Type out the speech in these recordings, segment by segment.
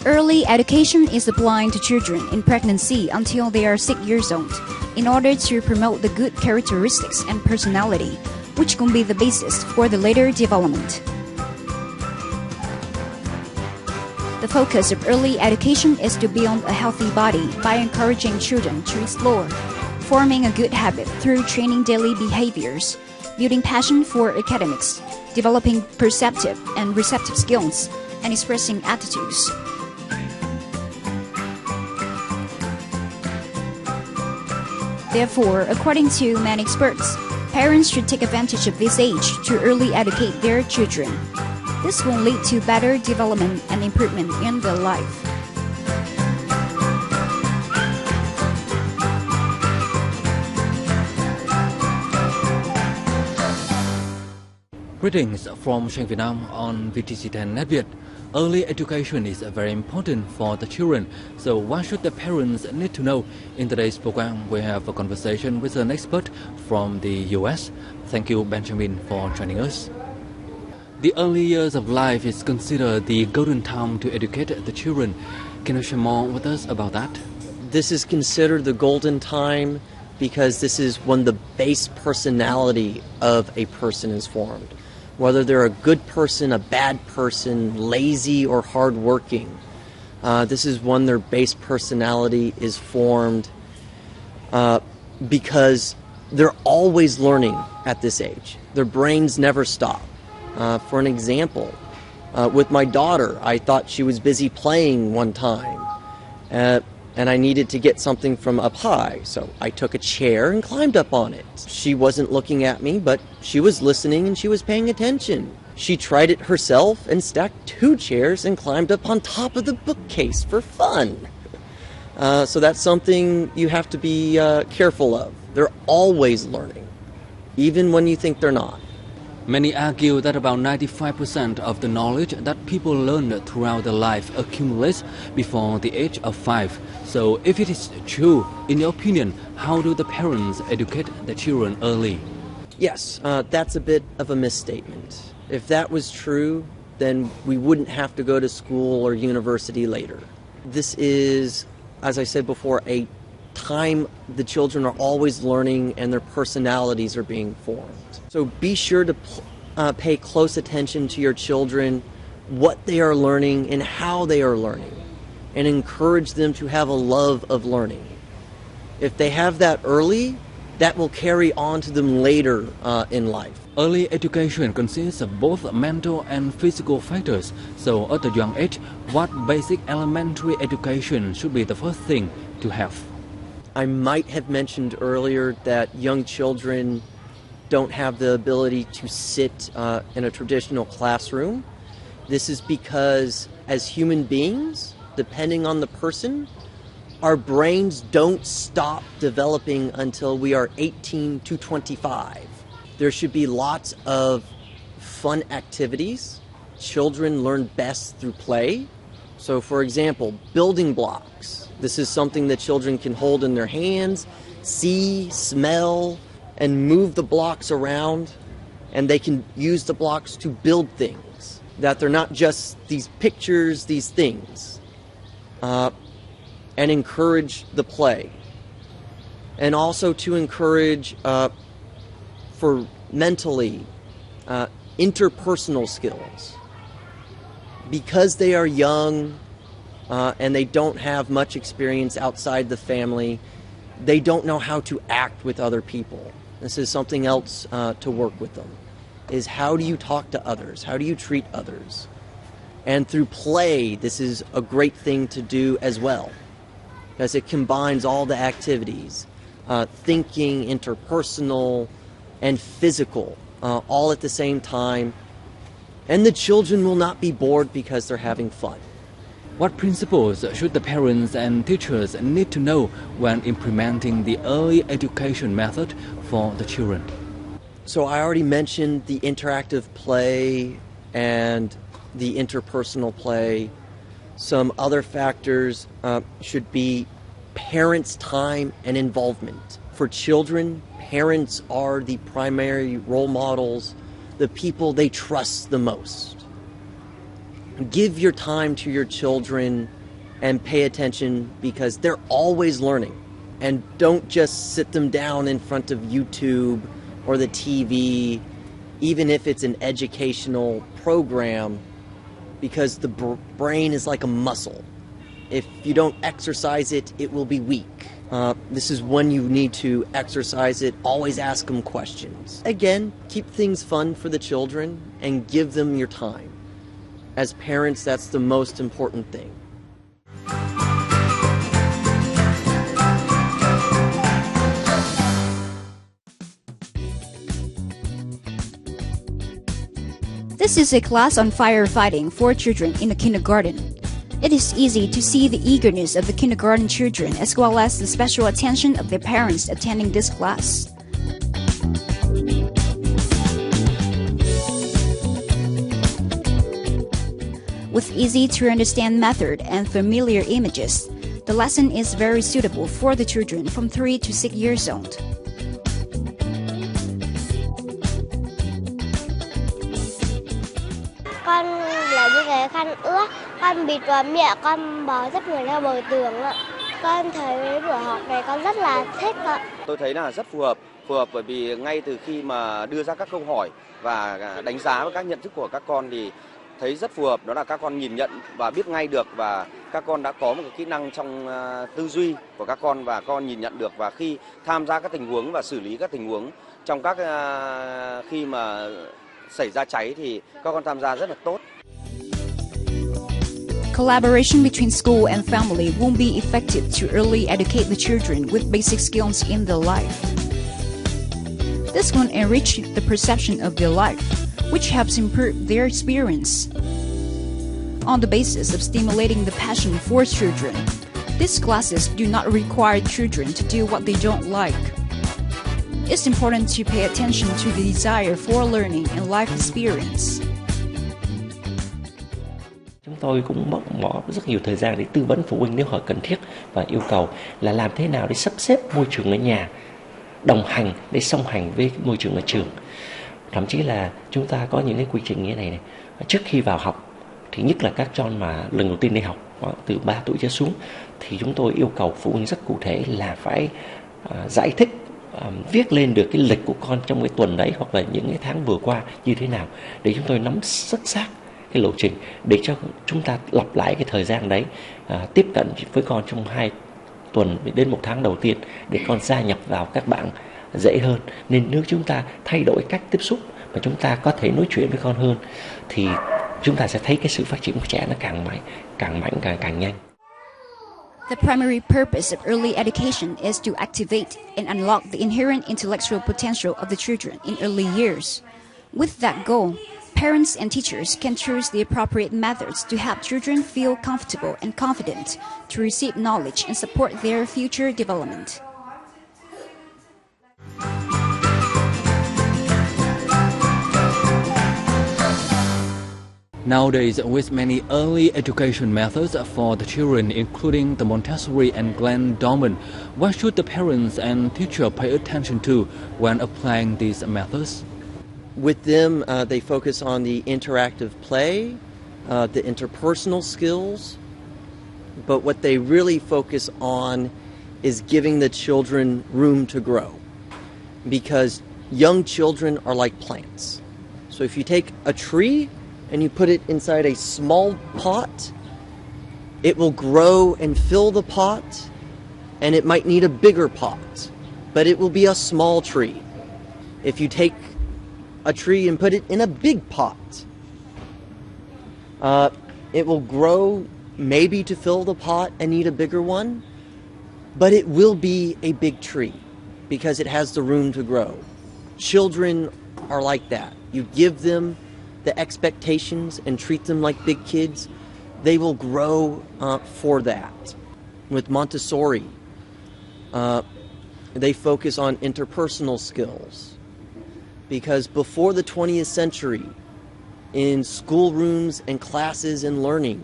Early education is applied to children in pregnancy until they are 6 years old, in order to promote the good characteristics and personality, which can be the basis for the later development. The focus of early education is to build a healthy body by encouraging children to explore, forming a good habit through training daily behaviors, building passion for academics, developing perceptive and receptive skills, and expressing attitudes. Therefore, according to many experts, parents should take advantage of this age to early educate their children. This will lead to better development and improvement in their life. Greetings from Sheng Vietnam on VTC10 Net Việt. Early education is very important for the children, so what should the parents need to know? In today's program, we have a conversation with an expert from the US. Thank you, Benjamin, for joining us. The early years of life is considered the golden time to educate the children. Can you share more with us about that? This is considered the golden time because this is when the base personality of a person is formed. Whether they're a good person, a bad person, lazy or hardworking, this is when their base personality is formed because they're always learning at this age. Their brains never stop. For an example, with my daughter, I thought she was busy playing one time, and I needed to get something from up high, so I took a chair and climbed up on it. She wasn't looking at me, but she was listening and she was paying attention. She tried it herself and stacked 2 chairs and climbed up on top of the bookcase for fun. So that's something you have to be careful of. They're always learning, even when you think they're not. Many argue that about 95% of the knowledge that people learn throughout their life accumulates before the age of 5. So if it is true, in your opinion, how do the parents educate the children early? Yes, that's a bit of a misstatement. If that was true, then we wouldn't have to go to school or university later. This is, as I said before, a time the children are always learning and their personalities are being formed. So be sure to pay close attention to your children, what they are learning and how they are learning, and encourage them to have a love of learning. If they have that early, that will carry on to them later in life. Early education consists of both mental and physical factors. So at a young age, what basic elementary education should be the first thing to have? I might have mentioned earlier that young children don't have the ability to sit in a traditional classroom. This is because as human beings, depending on the person, our brains don't stop developing until we are 18 to 25. There should be lots of fun activities. Children learn best through play. So for example, building blocks. This is something that children can hold in their hands, see, smell, and move the blocks around, and they can use the blocks to build things. That they're not just these pictures, these things. And encourage the play. And also to encourage for mentally interpersonal skills. Because they are young and they don't have much experience outside the family, they don't know how to act with other people. This is something else to work with them, is how do you talk to others? How do you treat others? And through play, this is a great thing to do as well, because it combines all the activities, thinking, interpersonal, and physical, all at the same time. And the children will not be bored because they're having fun. What principles should the parents and teachers need to know when implementing the early education method for the children? So I already mentioned the interactive play and the interpersonal play. Some other factors should be parents' time and involvement. For children, parents are the primary role models, the people they trust the most. Give your time to your children and pay attention because they're always learning. And don't just sit them down in front of YouTube or the TV, even if it's an educational program, because the brain is like a muscle. If you don't exercise it, it will be weak. This is when you need to exercise it. Always ask them questions. Again, keep things fun for the children and give them your time. As parents, that's the most important thing. This is a class on firefighting for children in the kindergarten. It is easy to see the eagerness of the kindergarten children as well as the special attention of their parents attending this class. With easy-to-understand method and familiar images, the lesson is very suitable for the children from 3 to 6 years old. Con là như cái khăn ướt, con bịt vào miệng, con bò rất nhiều theo bờ tường ạ. Con thấy buổi học này con rất là thích ạ. Tôi thấy là rất phù hợp bởi vì ngay từ khi mà đưa ra các câu hỏi và đánh giá với các nhận thức của các con thì thấy rất phù hợp, đó là các con nhìn nhận và biết ngay được và các con đã có một cái kỹ năng trong tư duy của các con và con nhìn nhận được, và khi tham gia các tình huống và xử lý các tình huống trong các khi mà xảy ra cháy thì các con tham gia rất là tốt. Collaboration between school and family won't be effective to early educate the children with basic skills in their life. This won't enrich the perception of their life, which helps improve their experience. On the basis of stimulating the passion for children, these classes do not require children to do what they don't like. It's important to pay attention to the desire for learning and life experience. Chúng tôi cũng bỏ rất nhiều thời gian để tư vấn phụ huynh nếu họ cần thiết và yêu cầu là làm thế nào để sắp xếp môi trường ở nhà, đồng hành để song hành với môi trường ở trường. Thậm chí là chúng ta có những cái quy trình như thế này. Trước khi vào học thì nhất là các con mà lần đầu tiên đi học từ 3 tuổi trở xuống thì chúng tôi yêu cầu phụ huynh rất cụ thể là phải giải thích, viết lên được cái lịch của con trong cái tuần đấy hoặc là những cái tháng vừa qua như thế nào để chúng tôi nắm rất xác cái lộ trình để cho chúng ta lặp lại cái thời gian đấy, tiếp cận với con trong 2 tuần đến 1 tháng đầu tiên để con gia nhập vào các bạn dễ hơn. Nên nếu chúng ta thay đổi cách tiếp xúc và chúng ta có thể nói chuyện với con hơn thì chúng ta sẽ thấy cái sự phát triển của trẻ nó càng mạnh càng nhanh. The primary purpose of early education is to activate and unlock the inherent intellectual potential of the children in early years. With that goal, parents and teachers can choose the appropriate methods to help children feel comfortable and confident to receive knowledge and support their future development. Nowadays, with many early education methods for the children, including the Montessori and Glenn Dorman, what should the parents and teacher pay attention to when applying these methods? With them, they focus on the interactive play, the interpersonal skills, but what they really focus on is giving the children room to grow, because young children are like plants. So if you take a tree and you put it inside a small pot, it will grow and fill the pot, and it might need a bigger pot, but it will be a small tree. If you take a tree and put it in a big pot, it will grow maybe to fill the pot and need a bigger one, but it will be a big tree because it has the room to grow. Children are like that. You give them the expectations and treat them like big kids, they will grow for that. With Montessori, they focus on interpersonal skills, because before the 20th century, in schoolrooms and classes and learning,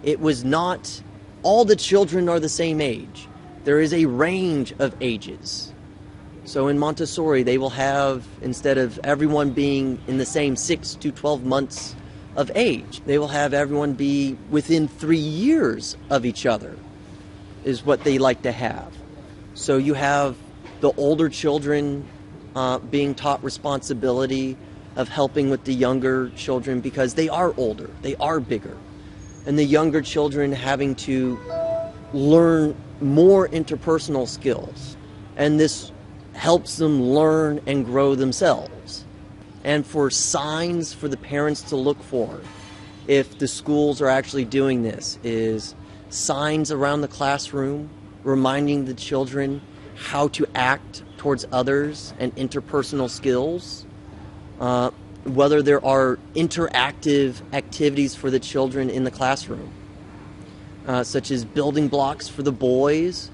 it was not all the children are the same age. There is a range of ages. So in Montessori, they will have, instead of everyone being in the same 6 to 12 months of age. They will have everyone be within 3 years of each other, is what they like to have. So you have the older children being taught responsibility of helping with the younger children because they are older, they are bigger. And the younger children having to learn more interpersonal skills. And this helps them learn and grow themselves. And for signs for the parents to look for, if the schools are actually doing this, is signs around the classroom reminding the children how to act towards others and interpersonal skills. Whether there are interactive activities for the children in the classroom, such as building blocks for the boys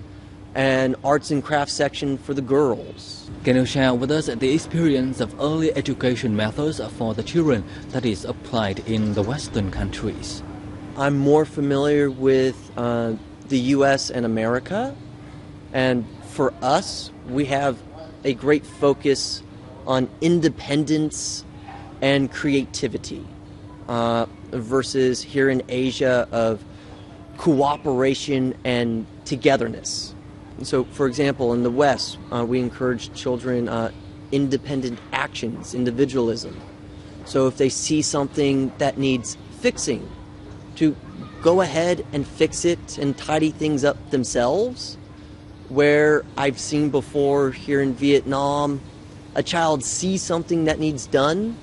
and arts and crafts section for the girls. Can you share with us the experience of early education methods for the children that is applied in the Western countries? I'm more familiar with the U.S. and America, and for us, we have a great focus on independence and creativity versus here in Asia of cooperation and togetherness. So, for example, in the West, we encourage children independent actions, individualism. So if they see something that needs fixing, to go ahead and fix it and tidy things up themselves. Where I've seen before here in Vietnam, a child sees something that needs done,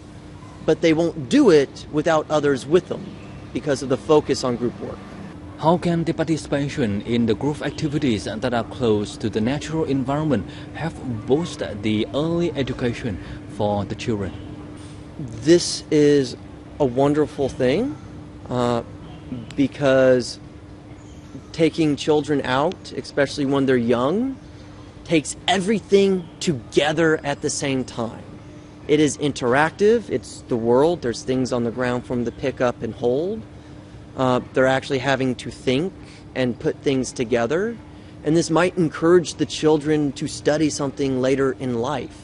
but they won't do it without others with them because of the focus on group work. How can the participation in the group activities that are close to the natural environment help boost the early education for the children? This is a wonderful thing because taking children out, especially when they're young, takes everything together at the same time. It is interactive, it's the world, there's things on the ground from the pick up and hold. They're actually having to think and put things together. And this might encourage the children to study something later in life.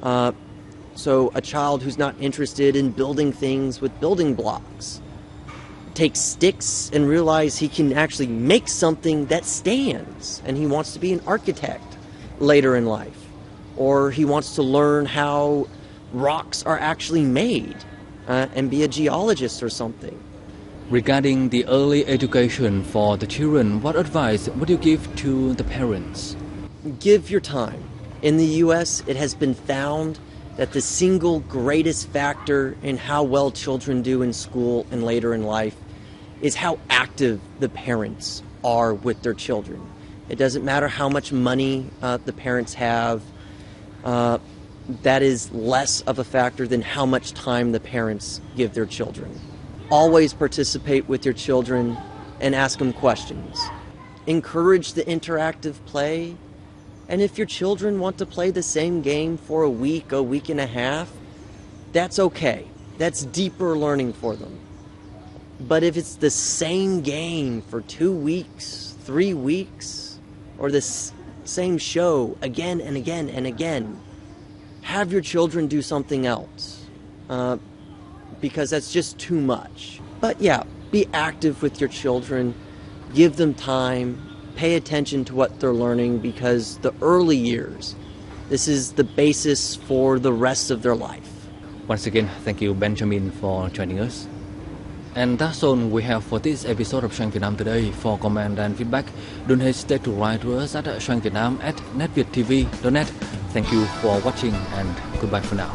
So a child who's not interested in building things with building blocks takes sticks and realize he can actually make something that stands, and he wants to be an architect later in life. Or he wants to learn how rocks are actually made and be a geologist or something. Regarding the early education for the children, what advice would you give to the parents? Give your time. In the U.S., it has been found that the single greatest factor in how well children do in school and later in life is how active the parents are with their children. It doesn't matter how much money the parents have. That is less of a factor than how much time the parents give their children. Always participate with your children and ask them questions. Encourage the interactive play. And if your children want to play the same game for a week and a half, that's okay. That's deeper learning for them. But if it's the same game for 2 weeks, 3 weeks, or the same show again and again and again, have your children do something else. Because that's just too much. But yeah, be active with your children. Give them time. Pay attention to what they're learning, because the early years, this is the basis for the rest of their life. Once again, thank you, Benjamin, for joining us. And that's all we have for this episode of Sang Vietnam today. For comment and feedback, don't hesitate to write to us at sangvietnam@netvietv.net. Thank you for watching and goodbye for now.